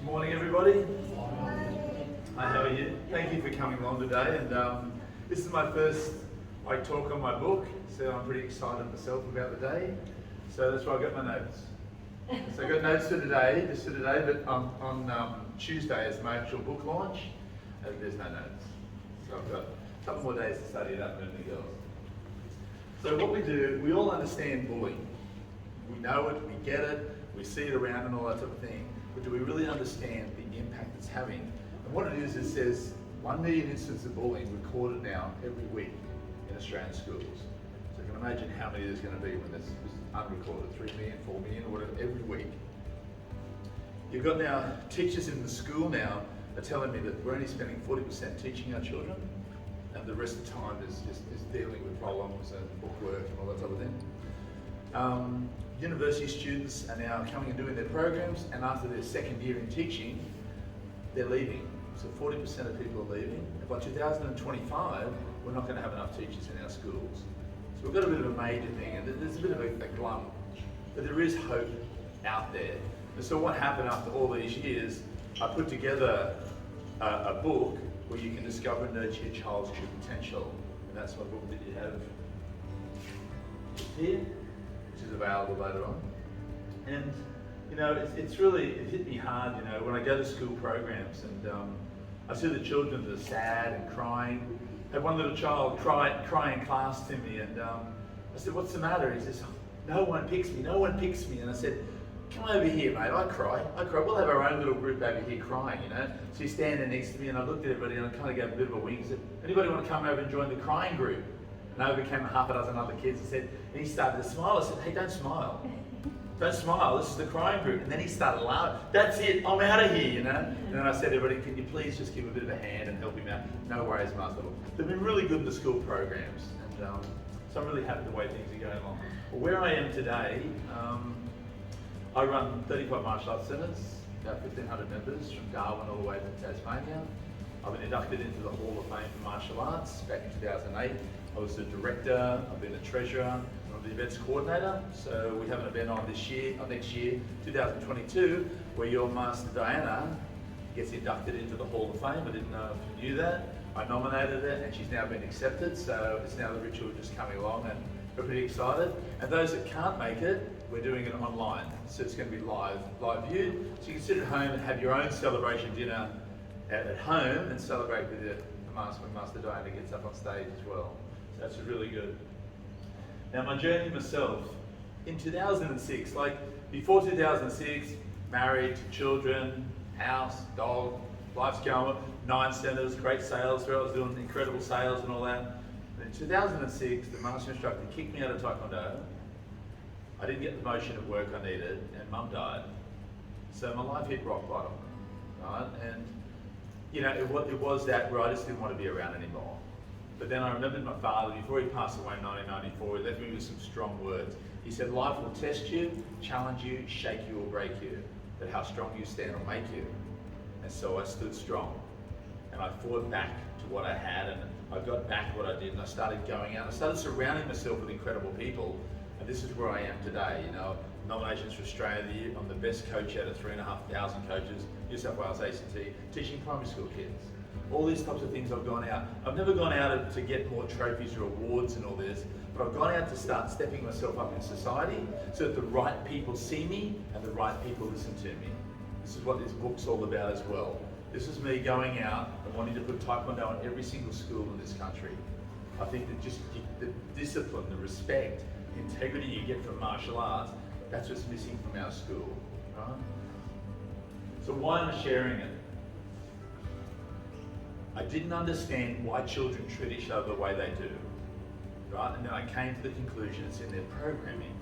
Morning, everybody. Hi, how are you? Thank you for coming along today. And this is my first talk on my book, so I'm pretty excited myself about the day. So that's why I got my notes. So I got notes for today, just for today, but on Tuesday is my actual book launch, and there's no notes. So I've got a couple more days to study it up with the girls. So what we do, we all understand bullying. We know it, we get it, we see it around and all that type of thing. But do we really understand the impact it's having? And what it is, it says 1 million instances of bullying recorded now every week in Australian schools. So you can imagine how many there's going to be when this is unrecorded, 3 million, 4 million, or whatever, every week. You've got now teachers in the school now are telling me that we're only spending 40% teaching our children, and the rest of the time is dealing with problems and bookwork and all that type of thing. University students are now coming and doing their programs, and after their second year in teaching, they're leaving. So 40% of people are leaving. And by 2025, we're not going to have enough teachers in our schools. So we've got a bit of a major thing, and there's a bit of a glum, but there is hope out there. And so what happened after all these years, I put together a book where you can discover and nurture your child's true potential. And that's my book that you have here, which is available later on. And you know, it's really, it hit me hard, you know, when I go to school programs and I see the children that are sad and crying. I had one little child cry in class to me, and I said, "What's the matter?" He says, "No one picks me, no one picks me." And I said, "Come over here, mate, I cry. We'll have our own little group over here crying, you know." So he's standing next to me, and I looked at everybody and I kind of gave a bit of a wink. I said, "Anybody want to come over and join the crying group?" And over came half a dozen other kids and said, and he started to smile. I said, "Hey, don't smile. Don't smile, this is the crying group." And then he started laughing. "That's it, I'm out of here, you know." And then I said, "Everybody, can you please just give a bit of a hand and help him out?" "No worries, Master." They've been really good in the school programs. And so I'm really happy the way things are going along. Well, where I am today, I run 35 martial arts centres, about 1,500 members from Darwin all the way to Tasmania. I've been inducted into the Hall of Fame for Martial Arts back in 2008. I was the director, I've been the treasurer, and I'm the events coordinator. So we have an event on this year, or next year, 2022, where your Master Diana gets inducted into the Hall of Fame. I didn't know if you knew that. I nominated her and she's now been accepted. So it's now the ritual just coming along, and we're pretty excited. And those that can't make it, we're doing it online. So it's going to be live viewed. So you can sit at home and have your own celebration dinner at home and celebrate with the Master when Master Diana gets up on stage as well. So that's really good. Now my journey myself, in 2006, like before 2006, married, children, house, dog, life's going, 9 centres, great sales, where I was doing incredible sales and all that. And in 2006, the master instructor kicked me out of Taekwondo. I didn't get the promotion at work I needed, and Mum died. So my life hit rock bottom, right? And you know, it was that where I just didn't want to be around anymore. But then I remembered my father, before he passed away in 1994, he left me with some strong words. He said, "Life will test you, challenge you, shake you or break you, but how strong you stand will make you." And so I stood strong, and I fought back to what I had, and I got back what I did, and I started going out. I started surrounding myself with incredible people, and this is where I am today. You know, nominations for Australia of the Year. I'm the best coach out of 3,500 coaches, New South Wales ACT, teaching primary school kids. All these types of things I've gone out. I've never gone out to get more trophies or awards and all this, but I've gone out to start stepping myself up in society so that the right people see me and the right people listen to me. This is what this book's all about as well. This is me going out and wanting to put Taekwondo in every single school in this country. I think that just the discipline, the respect, the integrity you get from martial arts, that's what's missing from our school, right? So why am I sharing it? I didn't understand why children treat each other the way they do, right? And then I came to the conclusion it's in their programming.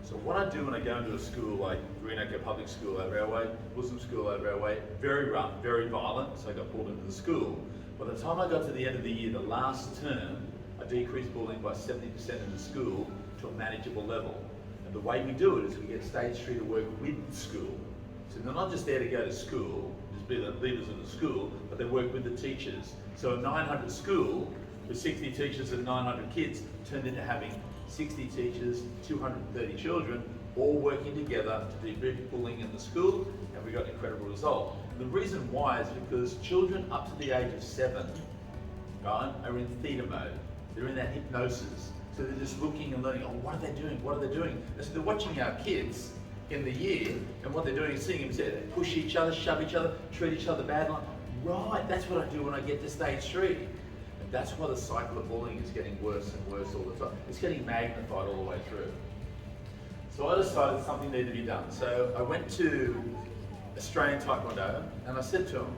So what I do when I go into a school like Greenacre Public School over our way, Muslim school over our way, very rough, very violent, so I got pulled into the school. By the time I got to the end of the year, the last term, I decreased bullying by 70% in the school to a manageable level. And the way we do it is we get Stage 3 to work with the school. So they're not just there to go to school, just be the leaders of the school, but they work with the teachers. So a 900 school with 60 teachers and 900 kids turned into having 60 teachers, 230 children, all working together to debrief bullying in the school, and we got an incredible result. The reason why is because children up to the age of 7, right, are in theta mode. They're in that hypnosis. So they're just looking and learning, oh, what are they doing? What are they doing? And so they're watching our kids in the year, and what they're doing is seeing them say, they push each other, shove each other, treat each other bad. Like, right, that's what I do when I get to stage 3. And that's why the cycle of bullying is getting worse and worse all the time. It's getting magnified all the way through. So I decided something needed to be done. So I went to Australian Taekwondo, and I said to them,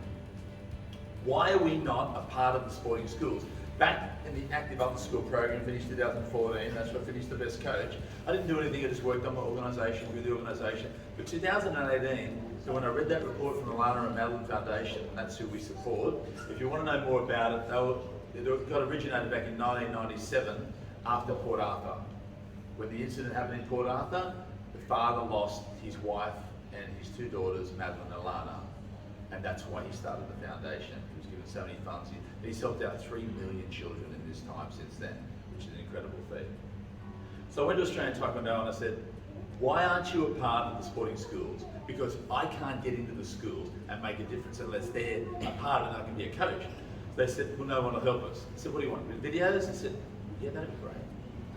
why are we not a part of the sporting schools? Back in the active upper school program, finished 2014, that's where I finished the best coach. I didn't do anything, I just worked on my organisation, with the organisation. But 2018, so when I read that report from the Latorre and Madeline Foundation, and that's who we support, if you want to know more about it, it got originated back in 1997 after Port Arthur. When the incident happened in Port Arthur, the father lost his wife and his 2 daughters, Madeline and Alana, and that's why he started the foundation. He was given so many funds. He's helped out 3 million children in this time since then, which is an incredible feat. So I went to Australian Taekwondo and I said, why aren't you a part of the sporting schools? Because I can't get into the schools and make a difference unless they're a part of it and I can be a coach. They said, well, no one will help us. I said, what do you want, videos? I said, yeah, that'd be great.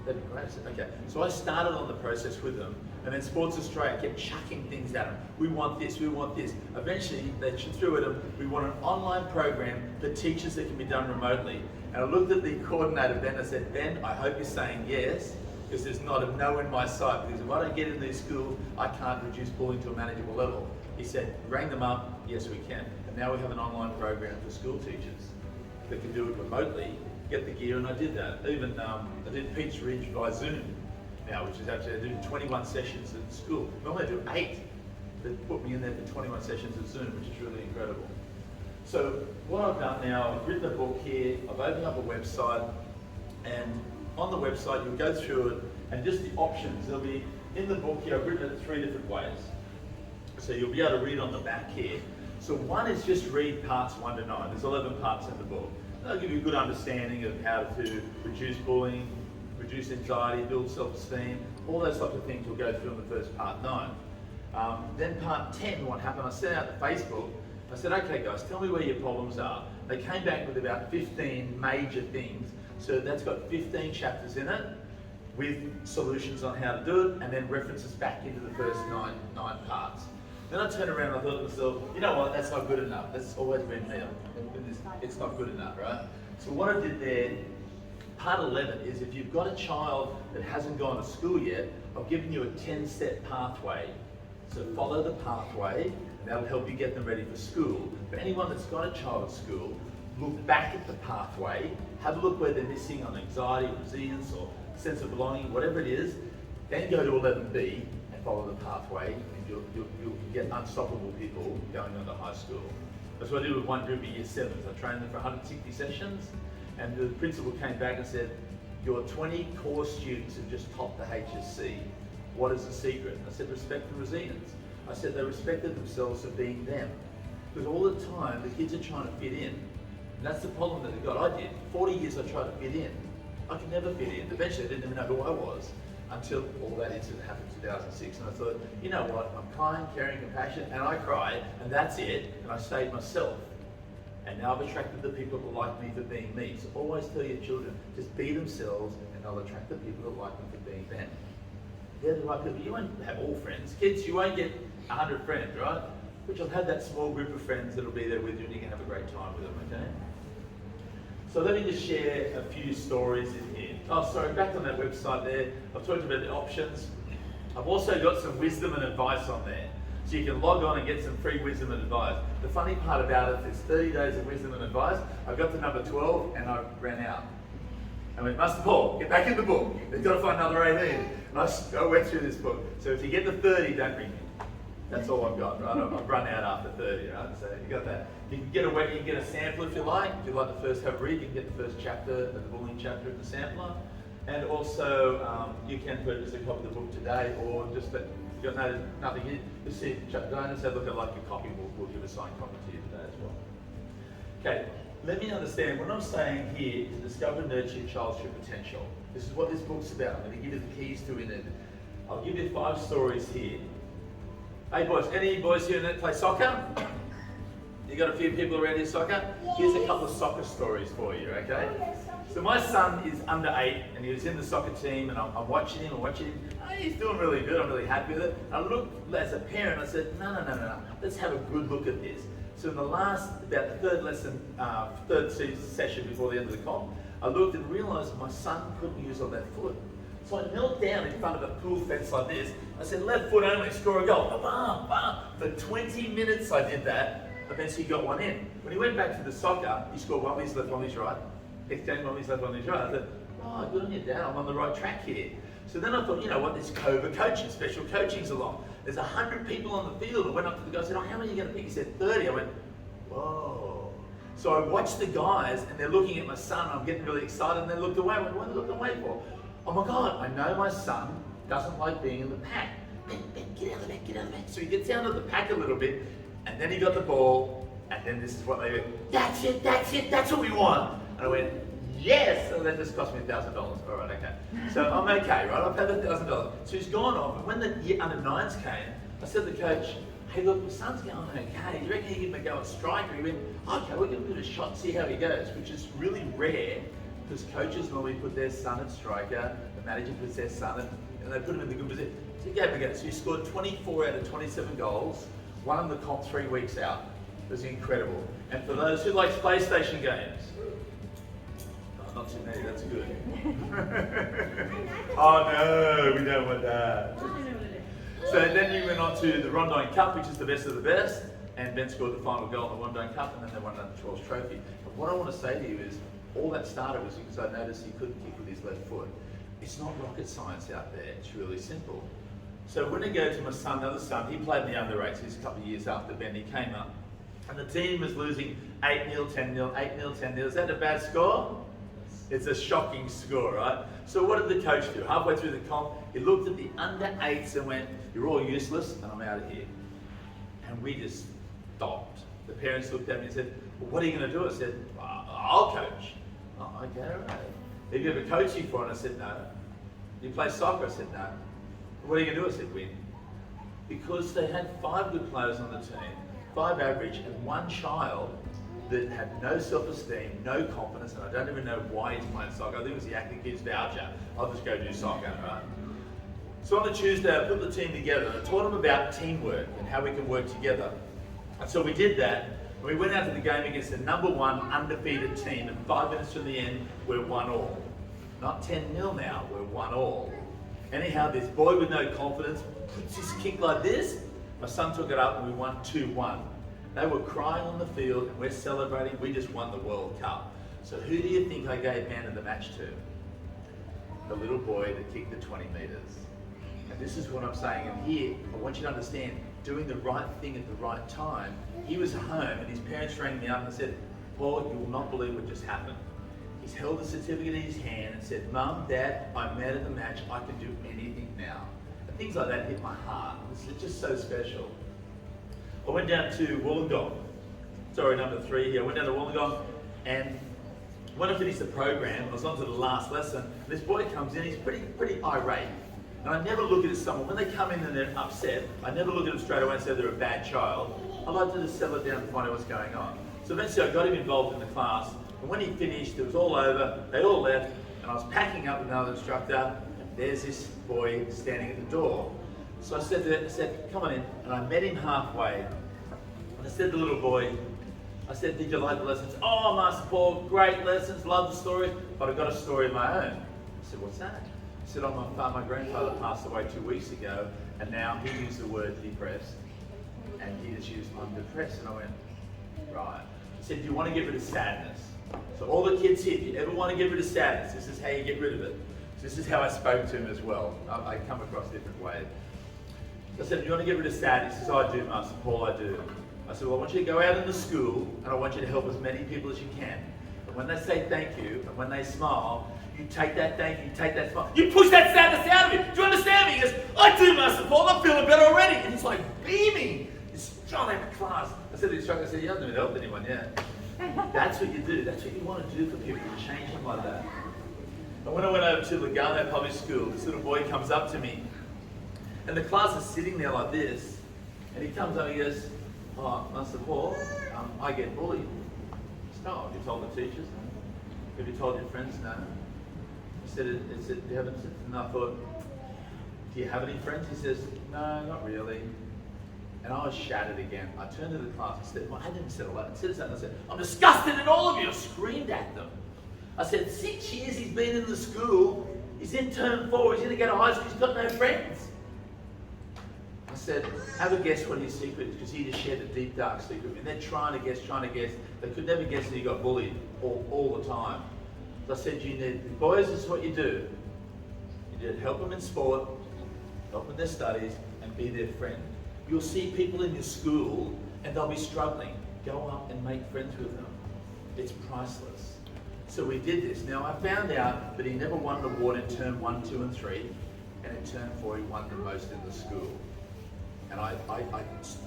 That'd be great. I said, okay. So I started on the process with them, and then Sports Australia kept chucking things at them. We want this, we want this. Eventually, they threw at them, we want an online program for teachers that can be done remotely. And I looked at the coordinator, Ben, and I said, Ben, I hope you're saying yes, because there's not a no in my sight, because if I don't get in these schools, I can't reduce bullying to a manageable level. He said, rang them up, yes we can. And now we have an online program for school teachers that can do it remotely, get the gear, and I did that. Even I did Pete's Ridge by Zoom now, which is actually, I do 21 sessions at school. Normally I do 8. They put me in there for 21 sessions at Zoom, which is really incredible. So what I've done now, I've written a book here, I've opened up a website, and on the website you'll go through it, and just the options, there'll be, in the book here, I've written it 3 different ways. So you'll be able to read on the back here. So one is just read parts 1 to 9. There's 11 parts in the book. That'll give you a good understanding of how to reduce bullying, reduce anxiety, build self-esteem, all those types of things we'll go through in the first part 9. Then part 10, what happened, I sent out to Facebook, I said, okay guys, tell me where your problems are. They came back with about 15 major things, so that's got 15 chapters in it, with solutions on how to do it, and then references back into the first nine parts. Then I turned around and I thought to myself, you know what, that's not good enough. That's always been me. It's not good enough, right? So what I did there, part 11 is if you've got a child that hasn't gone to school yet, I've given you a 10-step pathway. So follow the pathway, and that'll help you get them ready for school. For anyone that's got a child at school, look back at the pathway, have a look where they're missing on anxiety, resilience, or sense of belonging, whatever it is, then go to 11B and follow the pathway, and you'll get unstoppable people going on to high school. That's what I did with one group of year 7s. I trained them for 160 sessions, and the principal came back and said, your 20 core students have just topped the HSC. What is the secret? I said, respect and resilience. I said, they respected themselves for being them. Because all the time, the kids are trying to fit in. And that's the problem that they got. I did. 40 years I tried to fit in. I could never fit in. Eventually I didn't even know who I was until all that incident happened in 2006. And I thought, you know what, I'm kind, caring, compassionate, and I cry, and that's it. And I stayed myself. And now I've attracted the people that like me for being me. So always tell your children, just be themselves, and they'll attract the people that like them for being them. They're the right people. You won't have all friends. Kids, you won't get 100 friends, right? But you'll have that small group of friends that'll be there with you, and you can have a great time with them, okay? So let me just share a few stories in here. Oh, sorry, back on that website there, I've talked about the options. I've also got some wisdom and advice on there. So you can log on and get some free wisdom and advice. The funny part about it is 30 days of wisdom and advice. I got to number 12 and I ran out. I went, Master Paul, get back in the book. They've got to find another 18. And I went through this book. So if you get to 30, don't ring me. That's all I've got, right? I've run out after 30, right? So you got that. You can get you can get a sampler if you like. If you like the first have a read, you can get the first chapter, the bullying chapter of the sampler. And also, you can purchase a copy of the book today, or just that you've got nothing in it. Just see donors have a look at like your copy. We'll give a signed copy to you today as well. Okay, let me understand. What I'm saying here is discover and nurture your child's true potential. This is what this book's about. I'm going to give you the keys to it. I'll give you 5 stories here. Hey boys, any boys here that play soccer? You got a few people around here soccer? Yes. Here's a couple of soccer stories for you, okay? So my son is under 8 and he was in the soccer team and I'm watching him. Hey, he's doing really good, I'm really happy with it. And I looked as a parent, I said, no, let's have a good look at this. So in the last, about the third session before the end of the comp, I looked and realised my son couldn't use on that foot. So I knelt down in front of a pool fence like this. I said, left foot only, score a goal. Bam, bam. For 20 minutes I did that. Eventually he got one in. When he went back to the soccer, he scored one with his left, one with his right. Next game, one with his left, one with his right. I said, oh, good on you, Dad, I'm on the right track here. So then I thought, you know what, there's COVA coaching, special coaching's along. There's 100 people on the field. I went up to the guy and said, oh, how many are you going to pick? He said, 30. I went, whoa. So I watched the guys and they're looking at my son. I'm getting really excited and they looked away. I went, what are they looking away for? Oh my God, I know my son doesn't like being in the pack. Ben, get out of the back, get out of the back. So he gets out of the pack a little bit and then he got the ball and then this is what they went, that's it, that's what we want. And I went, yes, so that just cost me $1,000. All right, okay. So I'm okay, right? I've paid $1,000. So he's gone off and when the under 9s came, I said to the coach, hey look, my son's going okay. Do you reckon he can give him a go at striker? He went, okay, we'll give him a shot and see how he goes, which is really rare because coaches normally put their son at striker, the manager puts their son at, and they put him in the good position. So he gave him a go. So he scored 24 out of 27 goals, won the comp 3 weeks out. It was incredible. And for those who like PlayStation games, oh, not too many, that's good. Oh no, we don't want that. So then you went on to the Rondine Cup, which is the best of the best, and Ben scored the final goal in the Rondine Cup, and then they won the 12th trophy. But what I want to say to you is, all that started was because I noticed he couldn't kick with his left foot. It's not rocket science out there, it's really simple. So when I go to my son, the other son, he played in the under 8s, he's a couple of years after Ben, he came up. And the team was losing 8-0, 10-0, 8-0, 10-0. Is that a bad score? It's a shocking score, right? So what did the coach do? Halfway through the comp, he looked at the under 8s and went, you're all useless and I'm out of here. And we just stopped. The parents looked at me and said, well, what are you going to do? I said, I'll coach. Oh, okay, all right. Have you ever coached you for it? I said, no. You play soccer? I said, no. What are you going to do? I said, win. Because they had 5 good players on the team, 5 average, and 1 child that had no self-esteem, no confidence, and I don't even know why he's playing soccer. I think it was the acting kid's voucher. I'll just go do soccer, right? So on the Tuesday, I put the team together and I taught them about teamwork and how we can work together. And so we did that. We went out to the game against the #1 undefeated team, and 5 minutes from the end, we're 1-1. Not 10-0 now, we're 1-1. Anyhow, this boy with no confidence puts his kick like this. My son took it up and we won 2-1. They were crying on the field and we're celebrating. We just won the World Cup. So who do you think I gave man of the match to? The little boy that kicked the 20 metres. And this is what I'm saying. And here, I want you to understand, doing the right thing at the right time. He was home and his parents rang me up and said, Paul, you will not believe what just happened. He's held the certificate in his hand and said, Mum, Dad, I'm man of the match. I can do anything now. And things like that hit my heart. It's just so special. I went down to Wollongong. Sorry, number 3 here. I went down to Wollongong and when I finished the program, I was on to the last lesson. This boy comes in, he's pretty irate. And I never look at someone, when they come in and they're upset, I never look at them straight away and say they're a bad child. I like to just settle it down and find out what's going on. So eventually I got him involved in the class, and when he finished, it was all over, they all left, and I was packing up with another instructor, and there's this boy standing at the door. So I said, come on in, and I met him halfway, and I said to the little boy, I said, did you like the lessons? Oh, Master Paul, great lessons, love the story, but I've got a story of my own. I said, what's that? I said, oh, my grandfather passed away 2 weeks ago, and now he used the word depressed, and he just used I'm depressed, and I went, right. He said, do you want to get rid of sadness? So all the kids here, if you ever want to get rid of sadness, this is how you get rid of it. So this is how I spoke to him as well. I come across different ways. I said, do you want to get rid of sadness? He says, I do, Master Paul, I do. I said, well, I want you to go out in the school, and I want you to help as many people as you can. And when they say thank you, and when they smile, you take that thank you, take that smile. You push that sadness out of me. Do you understand me? He goes, I do, Master Paul. I'm feeling better already. And he's like beaming. He's trying to have a class. I said to the instructor, I said, you haven't even helped anyone yet. That's what you do. That's what you want to do for people, to change them like that. And when I went over to Lugano Public School, this little boy comes up to me And the class is sitting there like this, and he comes over and he goes, "Oh, Master Paul, I get bullied." I said, "No, have you told the teachers? No. Have you told your friends? No." He said, "You haven't?" And I thought, "Do you have any friends?" He says, "No, not really." And I was shattered again. I turned to the class and said, well, I didn't say a lot. I said something. I said, "I'm disgusted at all of you." I screamed at them. I said, 6 years he's been in the school. He's in term 4. He's going to go to high school. He's got no friends. I said, "Have a guess what his secret is," because he just shared a deep, dark secret. And they're trying to guess. They could never guess that he got bullied all the time. So I said, boys, this is what you do. You do help them in sport, help them in their studies, and be their friend. You'll see people in your school, and they'll be struggling. Go up and make friends with them. It's priceless. So we did this. Now I found out that he never won an award in term 1, 2, and 3, and in term 4 he won the most in the school. And I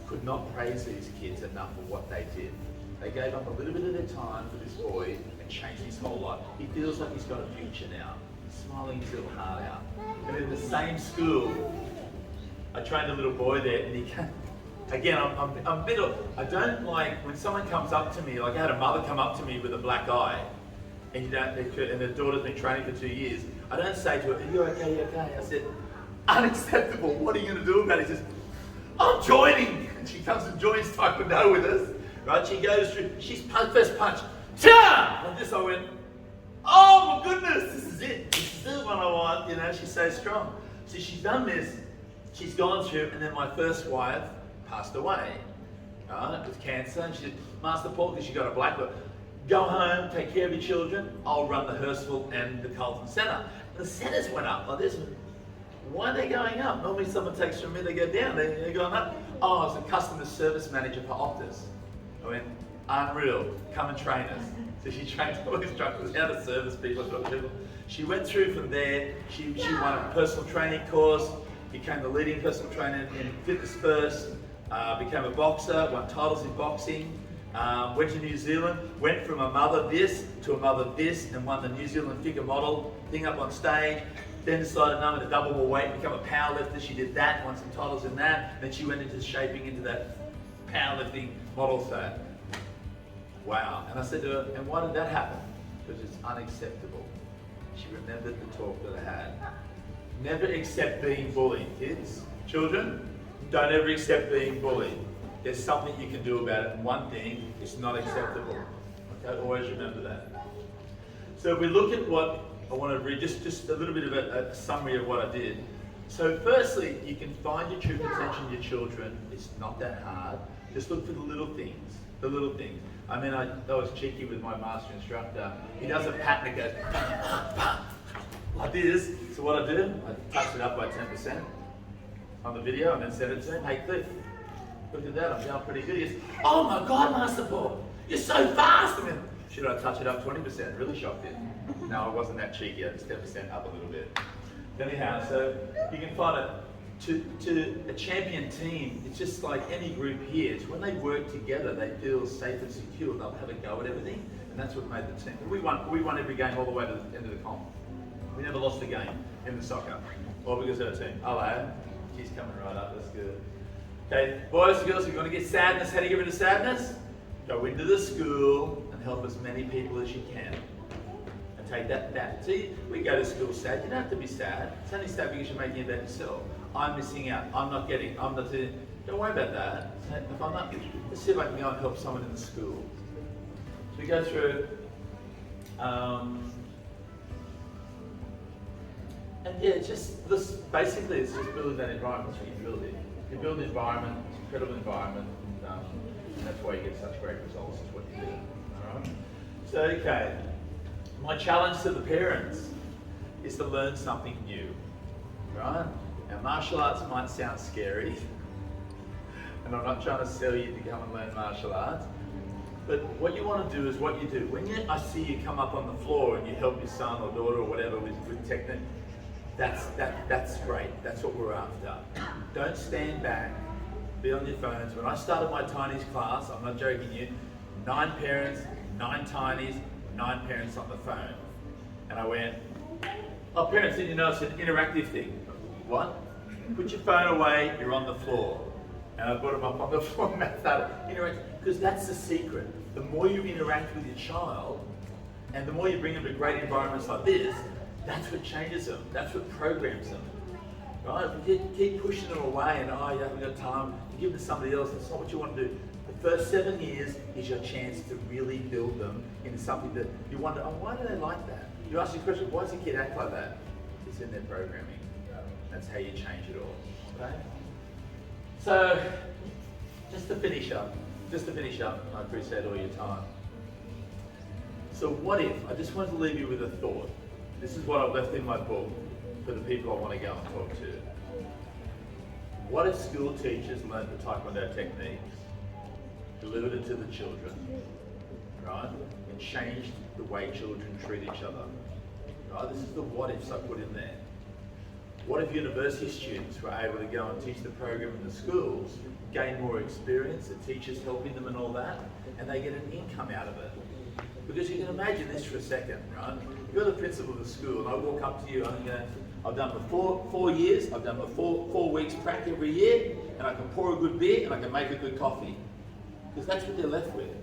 could not praise these kids enough for what they did. They gave up a little bit of their time for this boy and changed his whole life. He feels like he's got a future now. He's smiling his little heart out. And in the same school, I trained a little boy there, and he came. Again, I'm a bit of, I don't like when someone comes up to me, like I had a mother come up to me with a black eye, and and their daughter's been training for 2 years. I don't say to her, "Are you okay, you okay?" I said, "Unacceptable, what are you going to do about it?" He says, "I'm joining." And she comes and joins Taekwondo with us, right? She goes through, she's first punch, cha! Like this, I went, "Oh my goodness, this is it. This is the one I want." You know, she's so strong. So she's done this, she's gone through, and then my first wife passed away, right, with cancer. And she said, "Master Paul, because you got a black belt, go home, take care of your children. I'll run the Hurstville and the Carlton Centre." And the centres went up like this. Why are they going up? Normally someone takes from me, they go down. They're going up. "Oh, I was a customer service manager for Optus." I went, "Unreal, come and train us." So she trained all these instructors how to service people. She went through from there. She won a personal training course, became the leading personal trainer in Fitness First, became a boxer, won titles in boxing, went to New Zealand, went from a mother this to a mother this, and won the New Zealand figure model thing up on stage. Then decided now to double more weight, become a powerlifter. She did that, won some titles in that. Then she went into shaping into that powerlifting model. So, wow. And I said to her, "And why did that happen?" Because it's unacceptable. She remembered the talk that I had. Never accept being bullied, kids. Children, don't ever accept being bullied. There's something you can do about it. And one thing, it's not acceptable. Okay, always remember that. So if we look at what I want to read, just a little bit of a summary of what I did. So firstly, you can find your true potential in your children. It's not that hard. Just look for the little things. The little things. I mean, I was cheeky with my master instructor. He does a pattern that goes like this. So what I do, I touch it up by 10% on the video and then send it to him. "Hey Cliff, look at that, I'm down pretty good." He goes, "Oh my God, Master Paul, you're so fast." I mean, should I touch it up 20%? Really shocked him. No, I wasn't that cheeky. I just 10% up a little bit. Anyhow, so you can find it. To a champion team, it's just like any group here. It's when they work together, they feel safe and secure. They'll have a go at everything, and that's what made the team. We won every game all the way to the end of the comp. We never lost a game in the soccer, all because of our team. Hello, she's coming right up. That's good. Okay, boys and girls, if you want to get sadness, how do you get rid of sadness? Go into the school and help as many people as you can. And take that. See, we go to school sad. You don't have to be sad. It's only sad because you're making it about yourself. "I'm missing out. I'm not getting. I'm not doing." Don't worry about that. If I'm not, let's see if I can go and help someone in the school. So we go through. And yeah, just this. Basically, it's just building that environment. That's what you build it. You build an environment, it's an incredible environment, and that's why you get such great results. Is what you do. All right. So okay, my challenge to the parents is to learn something new. Right? Now, martial arts might sound scary, and I'm not trying to sell you to come and learn martial arts. But what you want to do is what you do. When I see you come up on the floor and you help your son or daughter or whatever with technique, that's great. That's what we're after. Don't stand back. Be on your phones. When I started my Tinies class, I'm not joking you, 9 parents, 9 Tinies, 9 parents on the phone. And I went, "Oh, parents, didn't you know it's an interactive thing?" "What?" put your phone away, you're on the floor. And I put them up on the floor and I started interacting, because that's the secret. The more you interact with your child, and the more you bring them to great environments like this, that's what changes them, that's what programs them. Right? If you keep pushing them away and, oh, you haven't got time, you give them to somebody else, that's not what you want to do. The first 7 years is your chance to really build them into something that you wonder, oh, why do they like that? You ask your question, why does a kid act like that? It's in their programming. That's how you change it all, okay? So, just to finish up, I appreciate all your time. So what if, I just wanted to leave you with a thought. This is what I've left in my book for the people I want to go and talk to. What if school teachers learned the Taekwondo techniques, delivered it to the children, right, and changed the way children treat each other? Right? This is the what ifs I put in there. What if university students were able to go and teach the program in the schools, gain more experience, the teachers helping them and all that, and they get an income out of it? Because you can imagine this for a second, right? You're the principal of the school, and I walk up to you, I've done for 4 years, I've done for 4 weeks prac every year, and I can pour a good beer, and I can make a good coffee. Because that's what they're left with.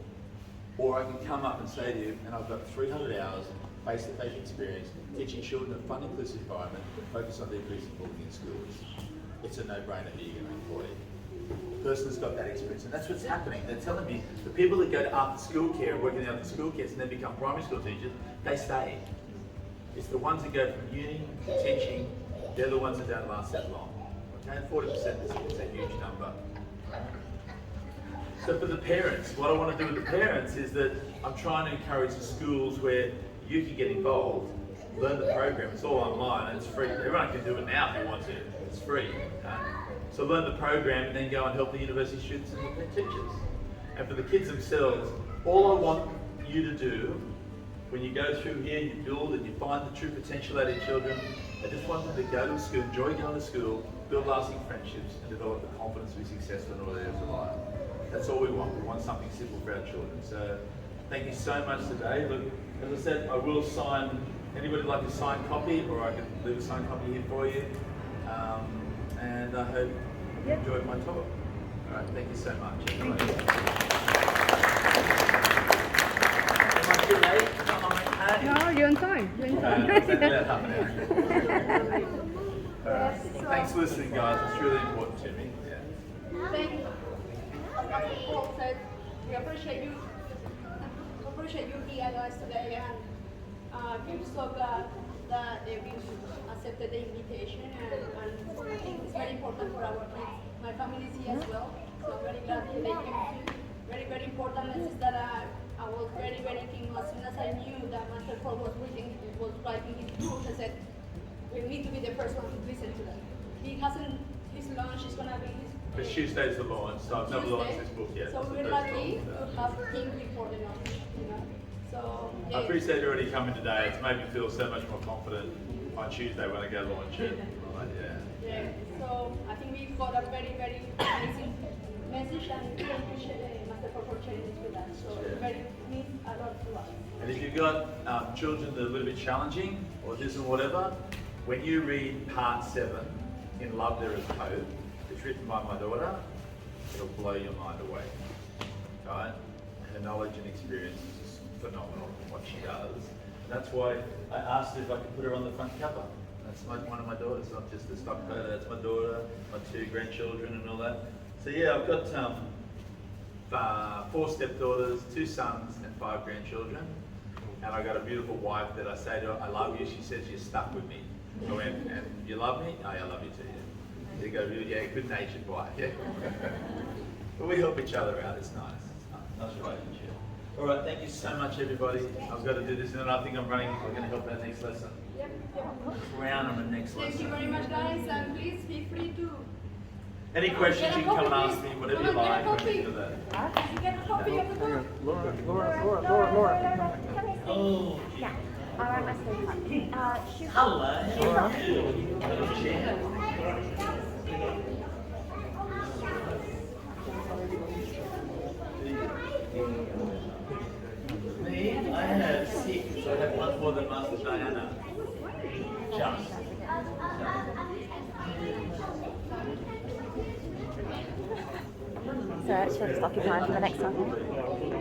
Or I can come up and say to you, and I've got 300 hours face-to-face experience teaching children in a fun, inclusive environment, focus on decreasing bullying in schools. It's a no-brainer who you're going to employ. The person has got that experience, and that's what's happening. They're telling me the people that go to after-school care and work in the after-school care and then become primary school teachers, they stay. It's the ones that go from uni to teaching, they're the ones that don't last that long. Okay, 40% is a huge number. So for the parents, what I want to do with the parents is that I'm trying to encourage the schools where you can get involved, learn the program. It's all online and it's free. Everyone can do it now if they want to. It's free. Okay? So learn the program and then go and help the university students and their teachers. And for the kids themselves, all I want you to do when you go through here, you build and you find the true potential out of your children, I just want them to go to school, enjoy going to school, build lasting friendships and develop the confidence to be successful in all areas of life. That's all we want. We want something simple for our children. So thank you so much today. Look, as I said, I will sign, anybody like a signed copy, or I can leave a signed copy here for you. And I hope you enjoyed my talk. All right, thank you so much. Thank you. Am I too late? No, you're on time. You're on time. About half an hour. Thanks for listening, guys. It's really important to me. Yeah. Thank you. As Paul said, we appreciate you here, guys, today, and we're so glad that we accepted the invitation, and I think it's very important for our kids. My family is here as well, so I'm very glad that they came. Very, very important message that I was very, very keen. As soon as I knew that Master Paul was writing his book, I said, we need to be the first one to listen to that. He hasn't, his launch is going to be his... But Tuesday's the launch, so I've never launched this book yet. So we're lucky to have him before the launch, you know. So, I appreciate you already coming today. It's made me feel so much more confident on Tuesday when I go launch it. Right, yeah. So I think we've got a very, very amazing message, and we appreciate Master Paul for sharing this with us. So it very means a lot to us. And if you've got children that are a little bit challenging, autism, whatever, when you read part 7, In Love There Is Hope, it's written by my daughter, it'll blow your mind away. Right? Her knowledge and experience is phenomenal in what she does. And that's why I asked her if I could put her on the front cover. That's one of my daughters, not just the stock photo. That's my daughter, my 2 grandchildren and all that. So yeah, I've got 4 stepdaughters, 2 sons and 5 grandchildren. And I got a beautiful wife that I say to her, I love you. She says, you're stuck with me. I went, and you love me? Oh, yeah, I love you too. Yeah. You go, yeah, good-natured wife. Yeah. But we help each other out. It's nice. It's nice relationship. All right, thank you so much, everybody. I've got to do this, and then I think I'm going to help our next lesson. Yep. Crown on the next lesson. Thank you very much, guys, and please feel free to... Any questions, you can come and ask me, whatever you like. Can you get a copy of the book? Laura. Oh, Yeah. Our master hello. Me, I have 6. I have one more than Master Diana. Just. Should I just occupy for the next one?